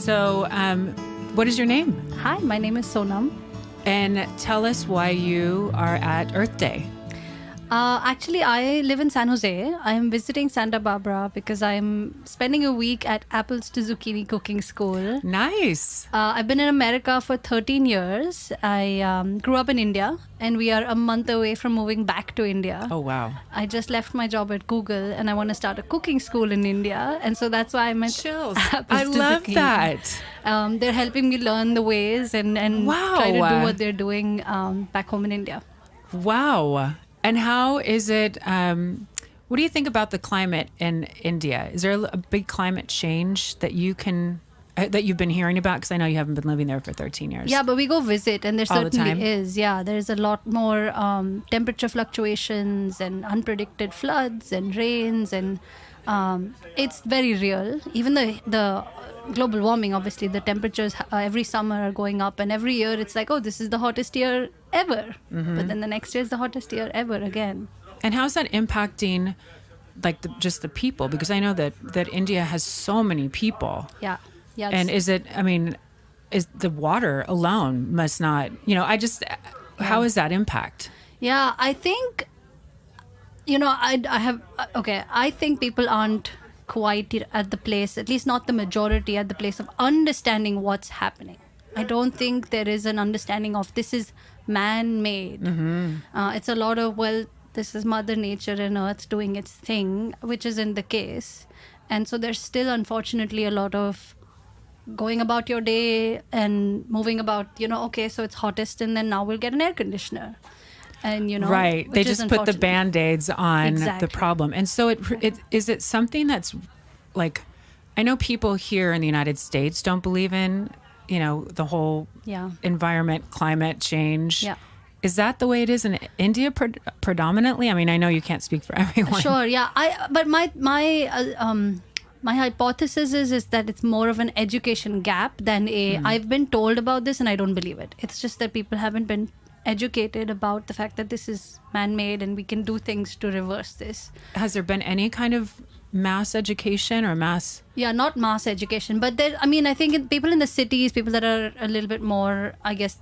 So, what is your name? Hi, my name is Sonam. And tell us why you are at Earth Day. Actually, I live in San Jose. I'm visiting Santa Barbara because I'm spending a week at Apples to Zucchini Cooking School. Nice. I've been in America for 13 years. I grew up in India, and we are a month away from moving back to India. Oh, wow. I just left my job at Google, and I want to start a cooking school in India. And so that's why I'm at Chills. Apples I to love Zucchini. that. They're helping me learn the ways and Wow. try to do what they're doing back home in India. Wow. And how is it, what do you think about the climate in India? Is there a big climate change that you've been hearing about? Because I know you haven't been living there for 13 years. Yeah, but we go visit, and there All the certainly time? is. Yeah, there's a lot more temperature fluctuations and unpredicted floods and rains, and it's very real. Even the global warming, obviously, the temperatures every summer are going up, and every year it's like, oh, this is the hottest year ever. Mm-hmm. But then the next year is the hottest year ever again. And how's that impacting like just the people? Because I know that India has so many people. Yeah. Yeah. And is the water alone must not, how is that impact? Yeah, I think, I think people aren't quite at the place, at least not the majority, at the place of understanding what's happening. I don't think there is an understanding of this is man-made. Mm-hmm. It's a lot of, this is Mother Nature and Earth doing its thing, which isn't the case. And so there's still, unfortunately, a lot of going about your day and moving about, okay, so it's hottest and then now we'll get an air conditioner. And, right. They just put the Band-Aids on Exactly. the problem. And so is it something that's like, I know people here in the United States don't believe in, the whole environment, climate change. Yeah. Is that the way it is in India predominantly? I mean, I know you can't speak for everyone. Sure, yeah. But my hypothesis is that it's more of an education gap than I've been told about this and I don't believe it. It's just that people haven't been educated about the fact that this is man-made and we can do things to reverse this. Has there been any kind of mass education or mass? Yeah, not mass education, but I think people in the cities, people that are a little bit more, I guess,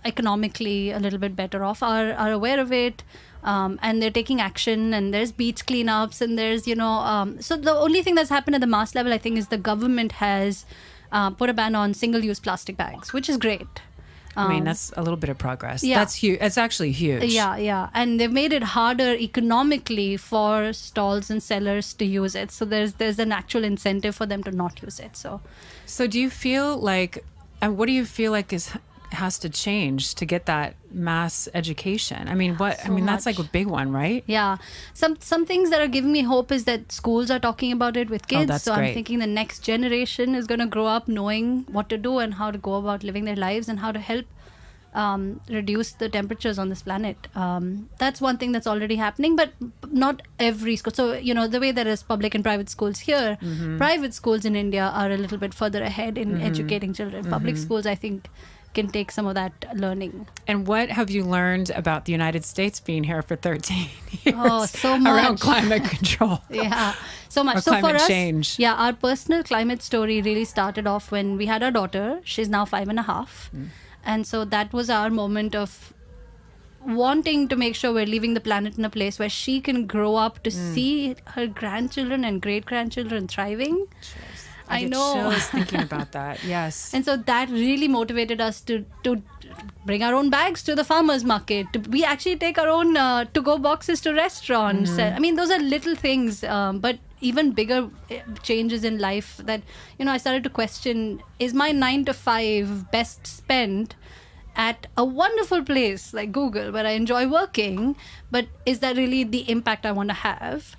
economically a little bit better off are aware of it, and they're taking action, and there's beach cleanups, and there's so the only thing that's happened at the mass level, I think, is the government has put a ban on single-use plastic bags, which is great. I mean, that's a little bit of progress. Yeah. That's huge. It's actually huge. Yeah. And they've made it harder economically for stalls and sellers to use it. So there's an actual incentive for them to not use it. So do you feel like, what do you feel like has to change to get that mass education? I mean, that's like a big one, right? Yeah. Some things that are giving me hope is that schools are talking about it with kids. That's so great. I'm thinking the next generation is going to grow up knowing what to do and how to go about living their lives and how to help reduce the temperatures on this planet. That's one thing that's already happening, but not every school. So, the way there is public and private schools here, private schools in India are a little bit further ahead in educating children. Public schools, I think, can take some of that learning. And what have you learned about the United States being here for 13 years? Oh, so much. Around climate control. Yeah, so much. Or So climate for us, change. yeah, our personal climate story really started off when we had our daughter. She's now 5.5. And so that was our moment of wanting to make sure we're leaving the planet in a place where she can grow up to see her grandchildren and great-grandchildren thriving. I know. Chills thinking about that. Yes. And so that really motivated us to bring our own bags to the farmer's market. We actually take our own to-go boxes to restaurants. I mean, those are little things, but even bigger changes in life that, I started to question, is my 9 to 5 best spent at a wonderful place like Google where I enjoy working, but is that really the impact I want to have?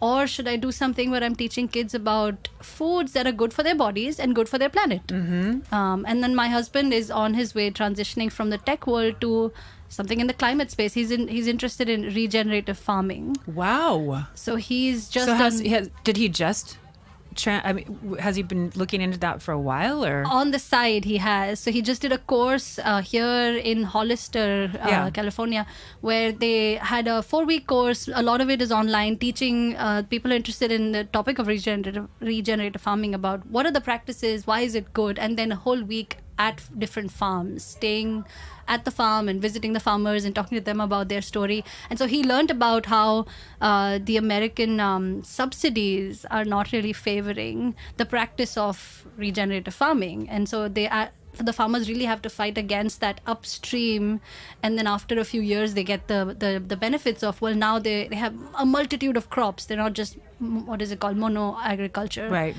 Or should I do something where I'm teaching kids about foods that are good for their bodies and good for their planet? And then my husband is on his way transitioning from the tech world to something in the climate space. He's interested in regenerative farming. Wow. So he's just did he just has he been looking into that for a while, or on the side he has? So he just did a course here in Hollister, California, where they had a 4-week course. A lot of it is online, teaching people interested in the topic of regenerative farming about what are the practices, why is it good, and then a whole week at different farms, staying at the farm and visiting the farmers and talking to them about their story. And so he learned about how the American subsidies are not really favoring the practice of regenerative farming. And so the farmers really have to fight against that upstream, and then after a few years they get the benefits of, well, now they have a multitude of crops. They're not just, what is it called, mono agriculture, right,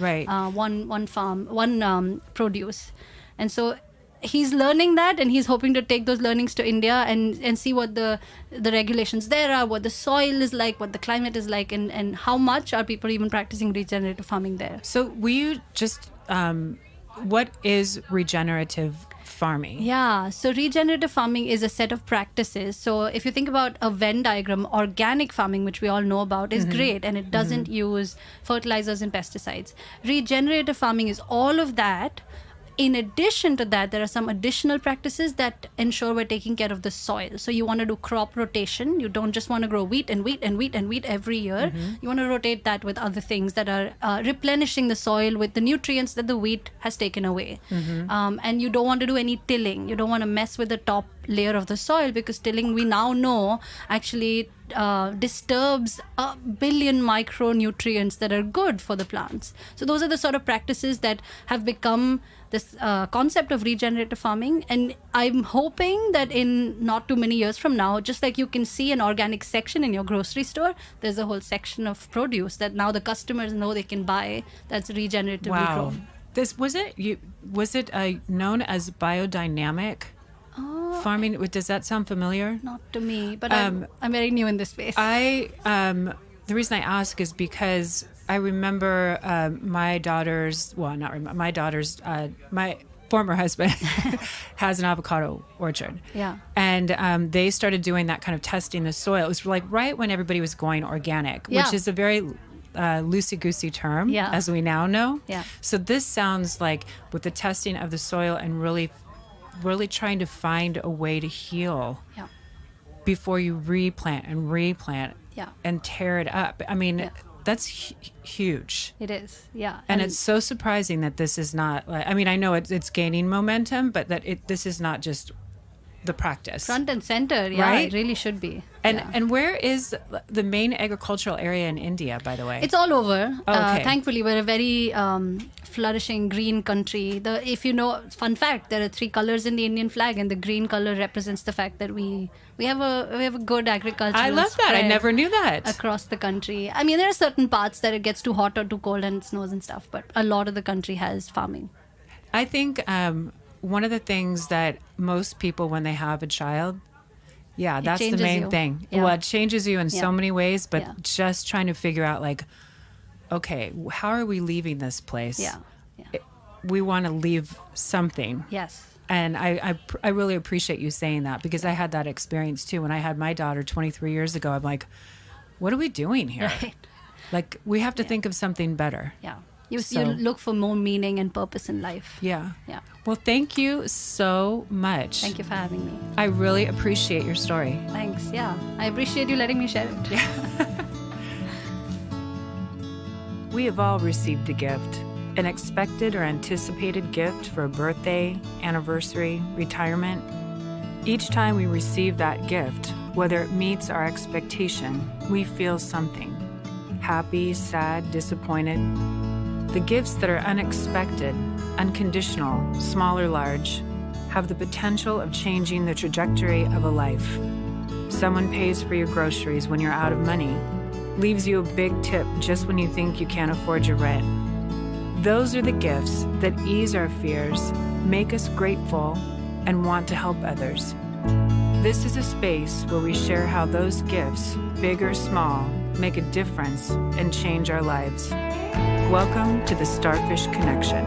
one farm, one produce. And so he's learning that, and he's hoping to take those learnings to India and see what the regulations there are, what the soil is like, what the climate is like, and how much are people even practicing regenerative farming there. So will you just, what is regenerative farming? Yeah, so regenerative farming is a set of practices. So if you think about a Venn diagram, organic farming, which we all know about, is great, and it doesn't use fertilizers and pesticides. Regenerative farming is all of that. In addition to that, there are some additional practices that ensure we're taking care of the soil. So you want to do crop rotation. You don't just want to grow wheat and wheat and wheat and wheat every year. You want to rotate that with other things that are replenishing the soil with the nutrients that the wheat has taken away. And you don't want to do any tilling. You don't want to mess with the top layer of the soil, because tilling, we now know, actually disturbs 1 billion micronutrients that are good for the plants. So those are the sort of practices that have become this concept of regenerative farming. And I'm hoping that in not too many years from now, just like you can see an organic section in your grocery store, there's a whole section of produce that now the customers know they can buy that's regeneratively grown. Was it known as biodynamic farming? Does that sound familiar? Not to me, but I'm very new in this space. The reason I ask is because I remember my former husband has an avocado orchard. Yeah. And they started doing that kind of testing the soil. It was like right when everybody was going organic, which is a very loosey-goosey term, as we now know. Yeah. So this sounds like with the testing of the soil and really trying to find a way to heal before you replant and tear it up. I mean, that's huge. It is, yeah. And it's so surprising that this is not, I mean, I know it's gaining momentum, but that this is not just the practice. Front and center, right? It really should be. And where is the main agricultural area in India, by the way? It's all over. Okay. Thankfully, we're a very flourishing green country. If you know, fun fact, there are 3 colors in the Indian flag, and the green color represents the fact that we have a good agriculture. I love that. I never knew that. Across the country. I mean, there are certain parts that it gets too hot or too cold and it snows and stuff, but a lot of the country has farming. I think one of the things that most people, when they have a child, that's the main thing. Yeah. Well, it changes you in so many ways, but just trying to figure out, like, okay, how are we leaving this place? We want to leave something. Yes. And I really appreciate you saying that, because I had that experience too. When I had my daughter 23 years ago, I'm like, what are we doing here? Right. Like, we have to think of something better. Yeah. You look for more meaning and purpose in life. Yeah. Yeah. Well, thank you so much. Thank you for having me. I really appreciate your story. Thanks. Yeah. I appreciate you letting me share it. Yeah. We have all received a gift, an expected or anticipated gift for a birthday, anniversary, retirement. Each time we receive that gift, whether it meets our expectation, we feel something. Happy, sad, disappointed. The gifts that are unexpected, unconditional, small or large, have the potential of changing the trajectory of a life. Someone pays for your groceries when you're out of money, leaves you a big tip just when you think you can't afford your rent. Those are the gifts that ease our fears, make us grateful, and want to help others. This is a space where we share how those gifts, big or small, make a difference and change our lives. Welcome to the Starfish Connection.